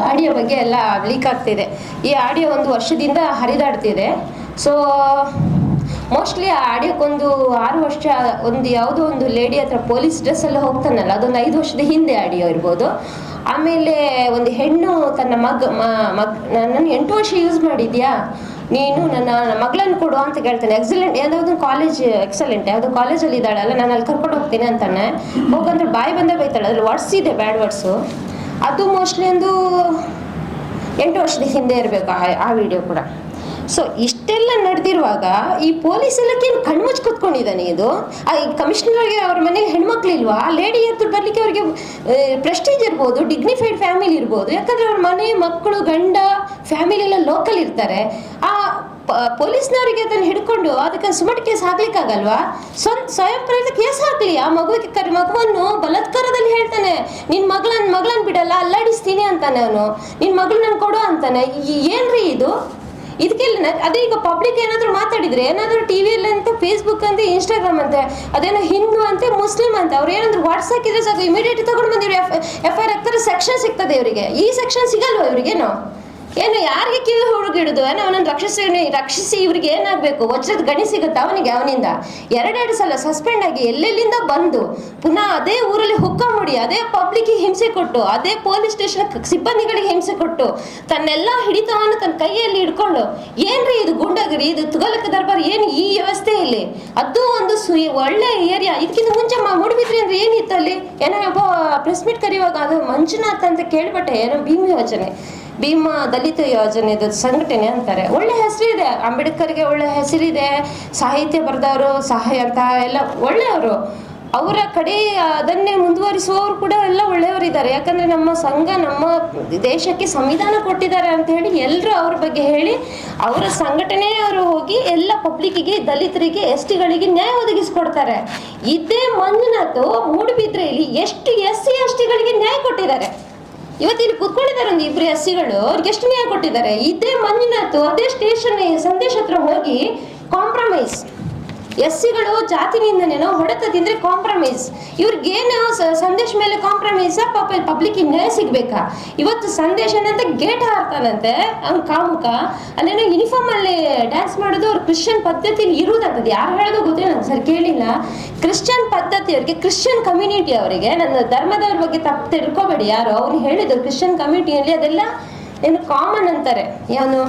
Audio ಬಗ್ಗೆ ಎಲ್ಲ leak ಆಗ್ತಿದೆ. ಈ ಆಡಿಯೋ 1 ವರ್ಷದಿಂದ ಹರಿದಾಡ್ತಿದೆ. ಸೊ ಮೋಸ್ಟ್ಲಿ ಆ ಆಡಿಯೋಕ್ಕೊಂದು 6 ವರ್ಷ ಯಾವುದೋ ಒಂದು ಲೇಡಿ ಹತ್ರ ಪೊಲೀಸ್ ಡ್ರೆಸ್ಸಲ್ಲಿ ಹೋಗ್ತಾನಲ್ಲ, ಅದೊಂದು 5 ವರ್ಷದ ಹಿಂದೆ ಆಡಿಯೋ ಇರ್ಬೋದು. ಆಮೇಲೆ ಒಂದು ಹೆಣ್ಣು ತನ್ನ ನನ್ನ 8 ವರ್ಷ ಯೂಸ್ ಮಾಡಿದ್ಯಾ ನೀನು, ನನ್ನ ಮಗಳನ್ನು ಕೊಡು ಅಂತ ಕೇಳ್ತಾನೆ. ಎಕ್ಸಲೆಂಟ್, ಯಾವುದೋ ಕಾಲೇಜ್ ಎಕ್ಸಲೆಂಟ್ ಯಾವುದೋ ಕಾಲೇಜಲ್ಲಿ ಇದ್ದಾಳಲ್ಲ, ನಾನು ಅಲ್ಲಿ ಕರ್ಕೊಂಡು ಹೋಗ್ತೀನಿ ಅಂತಾನೆ. ಹೋಗಂದ್ರೆ ಬಾಯಿ ಬಂದೇ ಬೈತಾಳೆ. ಅದ್ರಲ್ಲಿ ವರ್ಡ್ಸ್ ಇದೆ, ಬ್ಯಾಡ್ ವರ್ಡ್ಸು. ಅದು ಮೋಸ್ಟ್ಲಿ ಒಂದು 8 ವರ್ಷದ ಹಿಂದೆ ಇರಬೇಕು ಆ ವಿಡಿಯೋ ಕೂಡ. ಸೊ ಇಷ್ಟೆಲ್ಲ ನಡೆದಿರುವಾಗ ಈ ಪೊಲೀಸ್ ಎಲ್ಲಕ್ಕೇನು ಕಣ್ಮುಚ್ಚಿ ಕೂತ್ಕೊಂಡಿದ್ದಾನೆ. ಇದು ಈ ಕಮಿಷನರ್ಗೆ ಅವ್ರ ಮನೆಗೆ ಹೆಣ್ಮಕ್ಳಿಲ್ವಾ? ಆ ಲೇಡಿ ಹತ್ರ ಬರ್ಲಿಕ್ಕೆ ಅವ್ರಿಗೆ ಪ್ರೆಸ್ಟೀಜ್ ಇರ್ಬೋದು, ಡಿಗ್ನಿಫೈಡ್ ಫ್ಯಾಮಿಲಿ ಇರ್ಬೋದು. ಯಾಕಂದ್ರೆ ಅವ್ರ ಮನೆ ಮಕ್ಕಳು ಗಂಡ ಫ್ಯಾಮಿಲಿ ಎಲ್ಲ ಲೋಕಲ್ ಇರ್ತಾರೆ. ಆ ಪೊಲೀಸ್ನವರಿಗೆ ಅದನ್ನು ಹಿಡ್ಕೊಂಡು ಅದಕ್ಕೆ ಸುಮಟ್ ಕೇಸ್ ಹಾಕ್ಲಿಕ್ಕಾಗಲ್ವಾ? ಸ್ವಯಂ ಪ್ರೇರಿತ ಕೇಸ್ ಹಾಕ್ಲಿ. ಆ ಮಗುವನ್ನು ಬಲಾತ್ಕಾರದಲ್ಲಿ ಹೇಳ್ತಾನೆ, ನಿನ್ ಮಗಳನ್ನ ಬಿಡಲ್ಲ, ಅಲ್ಲಾಡಿಸ್ತೀನಿ ಅಂತಾನೆ ಅವನು. ನಿನ್ ಮಗಳು ನನ್ ಕೊಡು ಅಂತಾನೆ. ಏನ್ರಿ ಇದು? ಇದಕ್ಕೆಲ್ಲ ಅದೇ ಈಗ ಪಬ್ಲಿಕ್ ಏನಾದ್ರು ಮಾತಾಡಿದ್ರೆ, ಏನಾದ್ರು ಟಿವಿಯಲ್ಲಿ ಅಂತ, ಫೇಸ್ಬುಕ್ ಅಂತೆ, ಇನ್ಸ್ಟಾಗ್ರಾಮ್ ಅಂತೆ, ಅದೇನೋ ಹಿಂದೂ ಅಂತೆ, ಮುಸ್ಲಿಂ ಅಂತ, ಅವ್ರು ಏನಾದ್ರು ವಾಟ್ಸ್ ಹಾಕಿದ್ರೆ ಸಾಕು, ಇಮಿಡಿಯೇಟ್ ತಗೊಂಡು ಬಂದಿವ್ರಿ FIR ಹಾಕ್ತಾರೆ, ಸೆಕ್ಷನ್ ಸಿಗ್ತದೆ ಇವರಿಗೆ. ಈ ಸೆಕ್ಷನ್ ಸಿಗಲ್ವ ಇವ್ರಿಗೇನು? ಏನು ಯಾರಿಗೆ ಕಿವಿ ಹುಡುಗಿಡುದು? ಏನೋ ಅವನನ್ನು ರಕ್ಷಿಸಿ ಇವ್ರಿಗೆ ಏನಾಗಬೇಕು? ವಜ್ರದ ಗಣಿ ಸಿಗುತ್ತೆ ಅವನಿಂದ. 2 ಸಲ ಸಸ್ಪೆಂಡ್ ಆಗಿ ಎಲ್ಲೆಲ್ಲಿಂದ ಬಂದು ಪುನಃ ಅದೇ ಊರಲ್ಲಿ ಹುಕ್ಕ ಮುಡಿ, ಅದೇ ಪಬ್ಲಿಕ್ಗೆ ಹಿಂಸೆ ಕೊಟ್ಟು, ಅದೇ ಪೊಲೀಸ್ ಸ್ಟೇಷನ್ ಸಿಬ್ಬಂದಿಗಳಿಗೆ ಹಿಂಸೆ ಕೊಟ್ಟು, ತನ್ನೆಲ್ಲ ಹಿಡಿತವನ್ನು ತನ್ನ ಕೈಯಲ್ಲಿ ಹಿಡ್ಕೊಂಡು, ಏನ್ರಿ ಇದು ಗುಂಡಗಿರಿ, ಇದು ತುಗಲಕ ದರ್ಬಾರ್, ಏನು ಈ ವ್ಯವಸ್ಥೆ ಇಲ್ಲಿ? ಅದು ಒಂದು ಒಳ್ಳೆ ಏರಿಯಾ. ಇದಕ್ಕಿಂತ ಮುಂಚೆ ಮೂಡುಬಿದ್ರಿ ಅಂದ್ರೆ ಏನಿತ್ತು ಅಲ್ಲಿ? ಏನೋ ಒಬ್ಬ ಪ್ರೆಸ್ ಮೀಟ್ ಕರೆಯುವಾಗ ಅದು ಮಂಜುನಾಥ್ ಅಂತ ಕೇಳ್ಬಿಟ್ಟೆ, ಏನೋ ಭೀಮ ದಲಿತ ಯೋಜನೆದು ಸಂಘಟನೆ ಅಂತಾರೆ. ಒಳ್ಳೆ ಹೆಸರಿದೆ, ಅಂಬೇಡ್ಕರ್ಗೆ ಒಳ್ಳೆ ಹೆಸರಿದೆ, ಸಾಹಿತ್ಯ ಬರೆದವರು ಸಹಾಯ ಅಂತ ಎಲ್ಲ ಒಳ್ಳೆಯವರು. ಅವರ ಕಡೆ ಅದನ್ನೇ ಮುಂದುವರಿಸುವವರು ಕೂಡ ಎಲ್ಲ ಒಳ್ಳೆಯವರಿದ್ದಾರೆ. ಯಾಕಂದ್ರೆ ನಮ್ಮ ಸಂಘ ನಮ್ಮ ದೇಶಕ್ಕೆ ಸಂವಿಧಾನ ಕೊಟ್ಟಿದ್ದಾರೆ ಅಂತ ಹೇಳಿ ಎಲ್ಲರೂ ಅವ್ರ ಬಗ್ಗೆ ಹೇಳಿ, ಅವರ ಸಂಘಟನೆಯವರು ಹೋಗಿ ಎಲ್ಲ ಪಬ್ಲಿಕ್ಕಿಗೆ, ದಲಿತರಿಗೆ, STಗಳಿಗೆ ನ್ಯಾಯ ಒದಗಿಸ್ಕೊಡ್ತಾರೆ. ಇದೇ ಮಂಜುನಾಥ್ ಮೂಡುಬಿದ್ರೆಯಲ್ಲಿ ಎಷ್ಟು SC STಗಳಿಗೆ ನ್ಯಾಯ ಕೊಟ್ಟಿದ್ದಾರೆ. ಇವತ್ತಿಲ್ಲಿ ಕೂತ್ಕೊಂಡಿದ್ದಾರೆ ಒಂದು 2 SCಗಳು, ಅವ್ರಿಗೆ ಎಷ್ಟು ನ್ಯಾಯ ಕೊಟ್ಟಿದ್ದಾರೆ. ಇದೇ ಮಂಜುನಾಥ್ ಅದೇ ಸ್ಟೇಷನ್ ಸಂದೇಶ ಹತ್ರ ಹೋಗಿ ಕಾಂಪ್ರಮೈಸ್. SCಗಳು ಜಾತಿ ನಿಂದನೇನೋ ಹೊಡೆತ ತಿಂದ್ರೆ ಕಾಂಪ್ರಮೈಸ್, ಇವ್ರಿಗೇನೋ ಸಂದೇಶ ಮೇಲೆ ಕಾಂಪ್ರಮೈಸ್. ಪಬ್ಲಿಕ್ ನ್ಯಾಯ ಸಿಗ್ಬೇಕಾ? ಇವತ್ತು ಸಂದೇಶನಂತ ಗೇಟ್ ಹಾರ್ತಾನಂತೆ ಅವ್ನ ಕಾಮುಕ. ಅಲ್ಲೇನೋ ಯೂನಿಫಾರ್ಮ್ ಅಲ್ಲಿ ಡ್ಯಾನ್ಸ್ ಮಾಡೋದು ಅವ್ರು ಕ್ರಿಶ್ಚಿಯನ್ ಪದ್ಧತಿಯಲ್ಲಿ ಇರುವುದಂತದ್ದು. ಯಾರು ಹೇಳೋದು ಗೊತ್ತಿಲ್ಲ, ನಾನು ಸರ್ ಕೇಳಿಲ್ಲ. ಕ್ರಿಶ್ಚಿಯನ್ ಪದ್ಧತಿಯವರಿಗೆ, ಕ್ರಿಶ್ಚಿಯನ್ ಕಮ್ಯುನಿಟಿ ಅವರಿಗೆ, ನನ್ನ ಧರ್ಮದವ್ರ ಬಗ್ಗೆ ತಪ್ಪು ತಿಳ್ಕೊಬೇಡಿ ಯಾರು, ಅವ್ರು ಹೇಳಿದ್ರು ಕ್ರಿಶ್ಚಿಯನ್ ಕಮ್ಯುನಿಟಿಯಲ್ಲಿ ಅದೆಲ್ಲ ಏನು ಕಾಮನ್ ಅಂತಾರೆ. ಏನು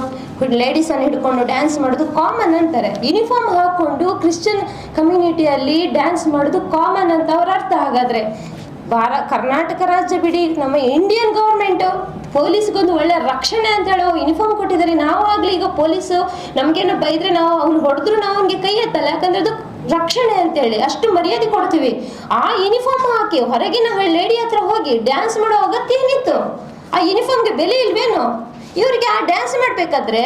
ಲೇಡೀಸನ್ನು ಹಿಡ್ಕೊಂಡು ಡ್ಯಾನ್ಸ್ ಮಾಡೋದು ಕಾಮನ್ ಅಂತಾರೆ. ಯೂನಿಫಾರ್ಮ್ ಹಾಕೊಂಡು ಕ್ರಿಶ್ಚಿಯನ್ ಕಮ್ಯುನಿಟಿಯಲ್ಲಿ ಡ್ಯಾನ್ಸ್ ಮಾಡೋದು ಕಾಮನ್ ಅಂತ ಅವ್ರ ಅರ್ಥ. ಹಾಗಾದ್ರೆ ಕರ್ನಾಟಕ ರಾಜ್ಯ ಬಿಡಿ, ನಮ್ಮ ಇಂಡಿಯನ್ ಗೌರ್ಮೆಂಟು ಪೊಲೀಸ್ಗೊಂದು ಒಳ್ಳೆ ರಕ್ಷಣೆ ಅಂತ ಹೇಳೋ ಯೂನಿಫಾರ್ಮ್ ಕೊಟ್ಟಿದ್ದಾರೆ. ನಾವು ಆಗ್ಲಿ ಈಗ ಪೊಲೀಸು ನಮ್ಗೇನೋ ಬೈದ್ರೆ, ನಾವು ಅವ್ನು ಹೊಡೆದ್ರು ನಾವು ಅವ್ನಿಗೆ ಕೈ ಎತ್ತಲ್ಲ, ಯಾಕಂದ್ರೆ ಅದು ರಕ್ಷಣೆ ಅಂತೇಳಿ ಅಷ್ಟು ಮರ್ಯಾದೆ ಕೊಡ್ತೀವಿ. ಆ ಯೂನಿಫಾರ್ಮ್ ಹಾಕಿ ಹೊರಗಿನ ಲೇಡಿ ಹತ್ರ ಹೋಗಿ ಡ್ಯಾನ್ಸ್ ಮಾಡೋ ಅಗತ್ಯ ಏನಿತ್ತು? ಆ ಯೂನಿಫಾರ್ಮ್ಗೆ ಬೆಲೆ ಇಲ್ವೇನು? ಇವ್ರಿಗೆ ಆ ಡ್ಯಾನ್ಸ್ ಮಾಡ್ಬೇಕಾದ್ರೆ,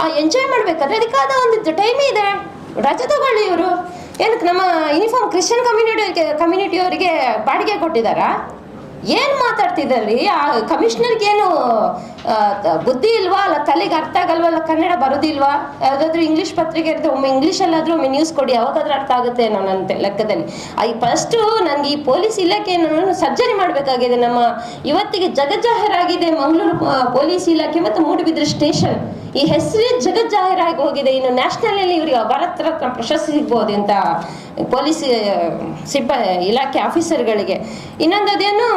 ಆ ಎಂಜಾಯ್ ಮಾಡ್ಬೇಕಾದ್ರೆ ಅದಕ್ಕಾದ ಒಂದು ಟೈಮ್ ಇದೆ, ರಜೆ ತಗೊಳ್ಳಿ. ಇವರು ಏನಕ್ಕೆ ನಮ್ಮ ಯೂನಿಫಾರ್ಮ್ ಕ್ರಿಶ್ಚಿಯನ್ ಕಮ್ಯುನಿಟಿಯವರಿಗೆ ಬಾಡಿಗೆ ಕೊಟ್ಟಿದ್ದಾರಾ? ಏನು ಮಾತಾಡ್ತಿದ್ದಾರ್ರಿ? ಆ ಕಮಿಷನರ್ಗೇನು ಬುದ್ಧಿ ಇಲ್ವಾ? ಅಲ್ಲ ತಲೆಗೆ ಅರ್ಥ ಆಗಲ್ವಾ? ಅಲ್ಲ ಕನ್ನಡ ಬರೋದಿಲ್ವಾ? ಯಾವುದಾದ್ರೂ ಇಂಗ್ಲೀಷ್ ಪತ್ರಿಕೆ ಇರುತ್ತೆ, ಒಮ್ಮೆ ಇಂಗ್ಲೀಷಲ್ಲಾದರೂ ಒಮ್ಮೆ ನ್ಯೂಸ್ ಕೊಡಿ, ಯಾವಾಗಾದ್ರೂ ಅರ್ಥ ಆಗುತ್ತೆ ಅನ್ನೋ ನನ್ನ ಲೆಕ್ಕದಲ್ಲಿ. ಫಸ್ಟು ನನಗೆ ಈ ಪೊಲೀಸ್ ಇಲಾಖೆಯನ್ನು ಸರ್ಜರಿ ಮಾಡಬೇಕಾಗಿದೆ. ನಮ್ಮ ಇವತ್ತಿಗೆ ಜಗಜ್ಜಾಹೀರಾಗಿದೆ ಮಂಗಳೂರು ಪೊಲೀಸ್ ಇಲಾಖೆ ಮತ್ತು ಮೂಡುಬಿದ್ರೆ ಸ್ಟೇಷನ್. ಈ ಹೆಸರೇ ಜಗಜ್ಜಾಹೀರಾಗಿ ಹೋಗಿದೆ. ಇನ್ನು ನ್ಯಾಷನಲಲ್ಲಿ ಇವರಿಗೆ ಭಾರತ ರತ್ನ ಪ್ರಶಸ್ತಿ ಸಿಗ್ಬೋದು ಅಂತ ಪೊಲೀಸ್ ಇಲಾಖೆ ಆಫೀಸರ್ಗಳಿಗೆ. ಇನ್ನೊಂದು ಅದೇನು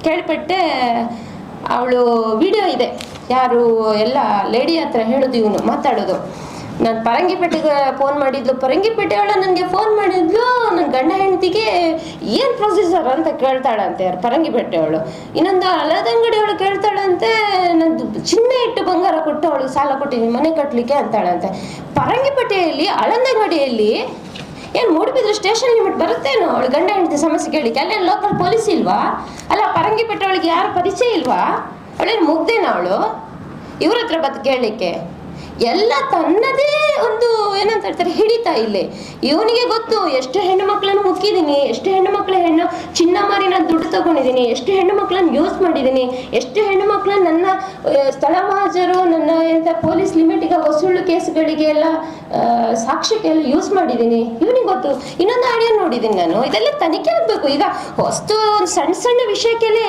ಕೇಳ್ಪಟ್ಟೆ, ಅವಳು ವಿಡಿಯೋ ಇದೆ, ಯಾರು ಎಲ್ಲ ಲೇಡಿ ಹತ್ರ ಹೇಳೋದು, ಇವನು ಮಾತಾಡೋದು. ನಾನು ಪರಂಗಿಪೇಟೆಗೆ ಫೋನ್ ಮಾಡಿದ್ಲು, ಪರಂಗಿಪೇಟೆ ಅವಳು ನನಗೆ ಫೋನ್ ಮಾಡಿದ್ಲು, ನನ್ನ ಗಂಡ ಹೆಂಡತಿಗೆ ಏನು ಪ್ರೊಸೀಜರ್ ಅಂತ ಕೇಳ್ತಾಳಂತೆ ಯಾರು ಪರಂಗಿಪೇಟೆ ಅವಳು. ಇನ್ನೊಂದು ಹಳದಂಗಡಿ ಅವಳು ಕೇಳ್ತಾಳಂತೆ, ನಂದು ಚಿನ್ನ ಇಟ್ಟು ಬಂಗಾರ ಕೊಟ್ಟು ಅವಳಿಗೆ ಸಾಲ ಕೊಟ್ಟಿದ್ದೀನಿ ಮನೆ ಕಟ್ಟಲಿಕ್ಕೆ ಅಂತಾಳಂತೆ. ಪರಂಗಿಪೇಟೆಯಲ್ಲಿ ಹಳದಂಗಡಿಯಲ್ಲಿ ಏನು ಮೂಡುಬಿದ್ರೆ ಸ್ಟೇಷನ್ ಲಿಮಿಟ್ ಬರುತ್ತೇನೋ ಅವಳು ಗಂಡ ಹೆಂಡತಿ ಸಮಸ್ಯೆ ಕೇಳಲಿಕ್ಕೆ? ಅಲ್ಲೇನು ಲೋಕಲ್ ಪೊಲೀಸ್ ಇಲ್ವಾ? ಅಲ್ಲ ಪರಂಗಿಪೇಟೆ ಅವಳಿಗೆ ಯಾರು ಪರಿಚಯ ಇಲ್ವಾ? ಅವಳೇನು ಮುಗ್ದೇನ ಅವಳು ಇವ್ರ ಹತ್ರ ಕೇಳಲಿಕ್ಕೆ? ಎಲ್ಲ ತನ್ನದೇ ಒಂದು ಏನಂತ ಹೇಳ್ತಾರೆ ಹಿಡಿತಾ ಇಲ್ಲಿ. ಇವನಿಗೆ ಗೊತ್ತು ಎಷ್ಟು ಹೆಣ್ಣು ಮಕ್ಕಳನ್ನು ಮುಕ್ಕಿದ್ದೀನಿ, ಎಷ್ಟು ಹೆಣ್ಣು ಮಕ್ಕಳ ಚಿನ್ನ ಮಾರಿ ನಾನು ದುಡ್ಡು ತಗೊಂಡಿದ್ದೀನಿ, ಎಷ್ಟು ಹೆಣ್ಣು ಮಕ್ಕಳನ್ನು ಯೂಸ್ ಮಾಡಿದ್ದೀನಿ, ಎಷ್ಟು ಹೆಣ್ಣು ಮಕ್ಕಳನ್ನ ನನ್ನ ಸ್ಥಳ ಮಹಾಜರು, ನನ್ನ ಎಂತ ಪೊಲೀಸ್ ಲಿಮಿಟಿಗೆ ವಸೂಳು ಕೇಸ್ಗಳಿಗೆ ಎಲ್ಲ ಸಾಕ್ಷ್ಯಕ್ಕೆಲ್ಲ ಯೂಸ್ ಮಾಡಿದ್ದೀನಿ. ಇವನಿಗೆ ಗೊತ್ತು. ಇನ್ನೊಂದು ಆಡಿಯೋ ನೋಡಿದ್ದೀನಿ ನಾನು. ಇದೆಲ್ಲ ತನಿಖೆ ಆಗ್ಬೇಕು. ಈಗ ಹೊಸ್ತು ಸಣ್ಣ ಸಣ್ಣ ವಿಷಯಕ್ಕೆಲ್ಲೇ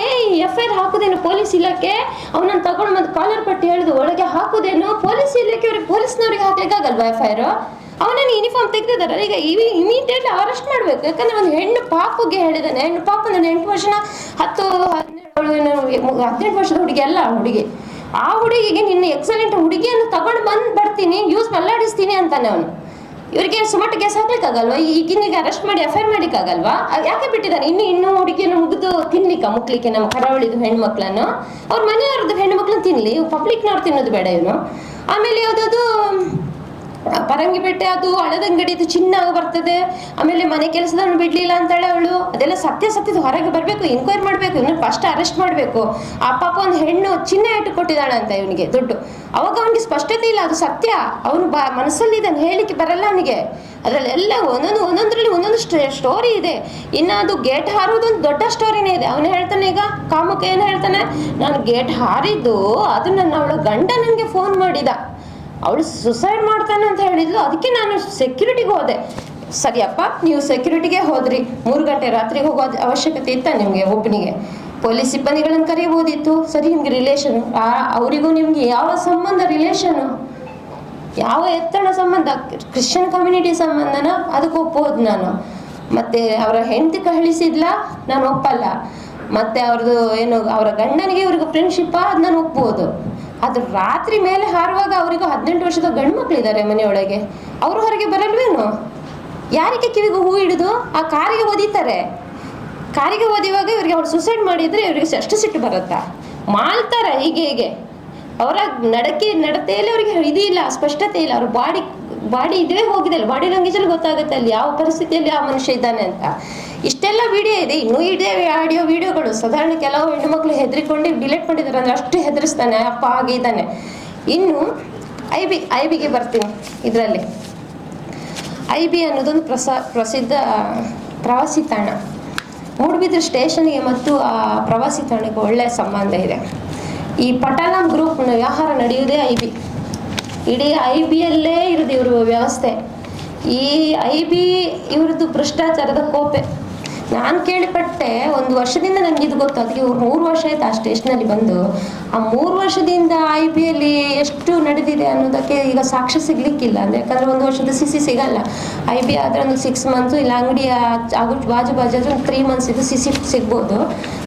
FIR ಹಾಕುದೇನು ಪೊಲೀಸ್ ಇಲಾಖೆ? ಅವನನ್ನು ತಗೊಂಡು ಮತ್ತೆ ಕಾಲರ್ ಪಟ್ಟಿ ಹೇಳಿದು ಒಳಗೆ ಹಾಕುದೇನು ಪೊಲೀಸ್ ಇಲಾಖೆಯವ್ರಿಗೆ? ಪೊಲೀಸ್ನವ್ರಿಗೆ ಹಾಕ್ಲಿಕ್ಕಾಗಲ್ವಾ FIR? ಅವನನ್ನು ಯೂನಿಫಾರ್ಮ್ ತೆಗೆದಿದ್ದಾರೆ. ಈಗ ಇಮಿಡಿಯೇಟ್ ಅರೆಸ್ಟ್ ಮಾಡ್ಬೇಕು. ಯಾಕಂದ್ರೆ ಒಂದು ಹೆಣ್ಣು ಪಾಪುಗೆ ಹೇಳಿದಾನೆ. ಹೆಣ್ಣು ಪಾಪ ನಾನು 8 ವರ್ಷ 18 ವರ್ಷದ ಹುಡುಗಿ ಅಲ್ಲ ಹುಡುಗಿ. ಆ ಹುಡುಗಿಗೆ ನಿನ್ನ ಎಕ್ಸಲೆಂಟ್ ಹುಡುಗಿಯನ್ನು ತಗೊಂಡು ಬರ್ತೀನಿ, ಯೂಸ್ ಮಲ್ಲಾಡಿಸ್ತೀನಿ ಅಂತಾನೆ ಅವನು. ಇವರಿಗೆ ಸುಮಟ್ಟ ಕೇಸ್ ಹಾಕ್ಲಿಕ್ಕಾಗಲ್ವಾ? ಈಗಿನಿಗೆ ಅರೆಸ್ಟ್ ಮಾಡಿ FIR ಮಾಡಿಕ್ಕಾಗಲ್ವಾ? ಯಾಕೆ ಬಿಟ್ಟಿದ್ದಾನೆ? ಇನ್ನು ಹುಡುಗಿಯನ್ನು ಮುಗಿದು ಮುಕ್ಲಿಕ್ಕೆ ನಮ್ಮ ಕರಾವಳಿದು ಹೆಣ್ಮಕ್ಳನ್ನು, ಅವ್ರ ಮನೆಯವ್ರದ್ದು ಹೆಣ್ಣು ಮಕ್ಳನ್ನ ತಿನ್ಲಿ, ಪಬ್ಲಿಕ್ನವ್ರು ತಿನ್ನೋದು ಬೇಡ ಇವನು. ಆಮೇಲೆ ಯಾವುದಾದ್ರು ಪರಂಗಿಪೇಟೆ ಅದು ಹಳದಂಗಡಿದು ಚಿನ್ನ ಬರ್ತದೆ. ಆಮೇಲೆ ಮನೆ ಕೆಲಸದವನು ಬಿಡ್ಲಿಲ್ಲ ಅಂತಾಳೆ ಅವಳು. ಅದೆಲ್ಲ ಸತ್ಯದ ಹೊರಗೆ ಬರಬೇಕು, ಎನ್ಕ್ವೈರಿ ಮಾಡಬೇಕು, ಇವನು ಫಸ್ಟ್ ಅರೆಸ್ಟ್ ಮಾಡಬೇಕು. ಆ ಪಾಪ ಒಂದು ಹೆಣ್ಣು ಚಿನ್ನ ಇಟ್ಟು ಕೊಟ್ಟಿದ್ದಾಳೆ ಅಂತ ಇವನಿಗೆ ದುಡ್ಡು. ಅವಾಗ ಅವನಿಗೆ ಸ್ಪಷ್ಟತೆ ಇಲ್ಲ, ಅದು ಸತ್ಯ. ಅವನು ಮನಸ್ಸಲ್ಲಿ ಇದನ್ನು ಹೇಳಿಕ್ಕೆ ಬರಲ್ಲ ಅವನಿಗೆ. ಅದರಲ್ಲೆಲ್ಲ ಒಂದೊಂದರಲ್ಲಿ ಒಂದೊಂದು ಸ್ಟೋರಿ ಇದೆ. ಇನ್ನು ಅದು ಗೇಟ್ ಹಾರುವುದೊಂದು ದೊಡ್ಡ ಸ್ಟೋರಿನೇ ಇದೆ. ಅವನು ಹೇಳ್ತಾನೆ, ಈಗ ಕಾಮುಕ ಏನು ಹೇಳ್ತಾನೆ, ನಾನು ಗೇಟ್ ಹಾರಿದ್ದು ಅದು ಅವಳ ಗಂಡ ನನಗೆ ಫೋನ್ ಮಾಡಿದ, ಅವಳು ಸುಸೈಡ್ ಮಾಡ್ತಾನೆ ಅಂತ ಹೇಳಿದ್ಲು, ಅದಕ್ಕೆ ನಾನು ಸೆಕ್ಯೂರಿಟಿಗೆ ಹೋದೆ. ಸರಿಯಪ್ಪ, ನೀವು ಸೆಕ್ಯೂರಿಟಿಗೆ ಹೋದ್ರಿ, 3 ಗಂಟೆ ರಾತ್ರಿಗೆ ಹೋಗೋ ಅವಶ್ಯಕತೆ ಇತ್ತ ನಿಮಗೆ? ಒಬ್ಬನಿಗೆ ಪೊಲೀಸ್ ಸಿಬ್ಬಂದಿಗಳನ್ನು ಕರೆಯಬಹುದಿತ್ತು. ಸರಿ, ನಿಮ್ಗೆ ರಿಲೇಷನು, ಅವರಿಗೂ ನಿಮ್ಗೆ ಯಾವ ಸಂಬಂಧ? ರಿಲೇಷನು ಯಾವ ಎತ್ತಣ ಸಂಬಂಧ? ಕ್ರಿಶ್ಚಿಯನ್ ಕಮ್ಯುನಿಟಿ ಸಂಬಂಧನ? ಅದಕ್ಕೆ ಒಪ್ಪೋದು ನಾನು. ಮತ್ತೆ ಅವರ ಹೆಂಡತಿ ಕಳಿಸಿದ್ಲ, ನಾನು ಒಪ್ಪಲ್ಲ. ಮತ್ತೆ ಅವ್ರದ್ದು ಏನು ಅವರ ಗಂಡನಿಗೆ ಇವ್ರಿಗೆ ಫ್ರೆಂಡ್ಶಿಪ್, ಅದು ನಾನು ಒಪ್ಬೋದು. ಅದು ರಾತ್ರಿ ಮೇಲೆ ಹಾರುವಾಗ ಅವರಿಗೂ 18 ವರ್ಷದ ಗಂಡು ಮಕ್ಕಳಿದ್ದಾರೆ ಮನೆಯೊಳಗೆ, ಅವರು ಹೊರಗೆ ಬರಲ್ವೇನು? ಯಾರಿಗೆ ಕಿವಿಗೂ ಹೂ ಹಿಡಿದು ಆ ಕಾರಿಗೆ ಒದಿತಾರೆ? ಕಾರಿಗೆ ಒದಿವಾಗ ಇವ್ರಿಗೆ ಅವ್ರು ಸುಸೈಡ್ ಮಾಡಿದ್ರೆ ಇವ್ರಿಗೆ ಅಷ್ಟು ಸಿಟ್ಟು ಬರುತ್ತಾ? ಮಾಡ್ತಾರೆ ಹೀಗೆ ಅವರ ನಡತೆಯಲ್ಲಿ ಅವ್ರಿಗೆ ಇದಿಲ್ಲ, ಸ್ಪಷ್ಟತೆ ಇಲ್ಲ. ಅವ್ರ ಬಾಡಿ ಇದೇ ಹೋಗಿದೆ, ಬಾಡಿ ಲ್ಯಾಂಗ್ವೇಜಲ್ಲಿ ಗೊತ್ತಾಗುತ್ತೆ ಅಲ್ಲಿ ಯಾವ ಪರಿಸ್ಥಿತಿಯಲ್ಲಿ ಆ ಮನುಷ್ಯ ಇದ್ದಾನೆ ಅಂತ. ಇಷ್ಟೆಲ್ಲ ವಿಡಿಯೋ ಇದೆ, ಇನ್ನೂ ಇದೆ ಆಡಿಯೋ ವಿಡಿಯೋಗಳು. ಸಾಧಾರಣ ಕೆಲವು ಹೆಣ್ಣುಮಕ್ಳು ಹೆದರಿಕೊಂಡು ಡಿಲೀಟ್ ಮಾಡಿದ್ದಾರೆ, ಅಂದರೆ ಅಷ್ಟು ಹೆದರಿಸ್ತಾನೆ ಅಪ್ಪ ಹಾಗೆ ಇದ್ದಾನೆ. ಇನ್ನು ಐಬಿಗೆ ಬರ್ತೀನಿ. ಇದರಲ್ಲಿ IB ಅನ್ನೋದೊಂದು ಪ್ರಸಿದ್ಧ ಪ್ರವಾಸಿ ತಾಣ. ಮೂಡುಬಿದ್ರೆ ಸ್ಟೇಷನ್ಗೆ ಮತ್ತು ಆ ಪ್ರವಾಸಿ ತಾಣಕ್ಕೆ ಒಳ್ಳೆಯ ಸಂಬಂಧ ಇದೆ. ಈ ಪಟಾಲಂ ಗ್ರೂಪ್ ವ್ಯವಹಾರ ನಡೆಯುವುದೇ IB. ಇಡೀ IBಯಲ್ಲೇ ಇರೋದು ಇವರು ವ್ಯವಸ್ಥೆ. ಈ IB ಇವ್ರದ್ದು ಭ್ರಷ್ಟಾಚಾರದ ಕೋಪೆ. ನಾನು ಕೇಳಿಪಟ್ಟೆ, 1 ವರ್ಷದಿಂದ ನನಗೆ ಇದು ಗೊತ್ತು. ಅದಕ್ಕೆ 3 ವರ್ಷ ಆಯ್ತು ಆ ಸ್ಟೇಷನಲ್ಲಿ ಬಂದು. ಆ 3 ವರ್ಷದಿಂದ IBಯಲ್ಲಿ ಎಷ್ಟು ನಡೆದಿದೆ ಅನ್ನೋದಕ್ಕೆ ಈಗ ಸಾಕ್ಷ್ಯ ಸಿಗ್ಲಿಕ್ಕಿಲ್ಲ. ಅಂದರೆ ಯಾಕಂದರೆ 1 ವರ್ಷದ CC ಸಿಗಲ್ಲ. IB ಆದರೆ ಒಂದು 6 ಮಂತ್ಸು, ಇಲ್ಲ ಅಂಗಡಿಯ ಬಾಜು 3 ಮಂತ್ಸ್ ಇದು CC ಸಿಗ್ಬೋದು.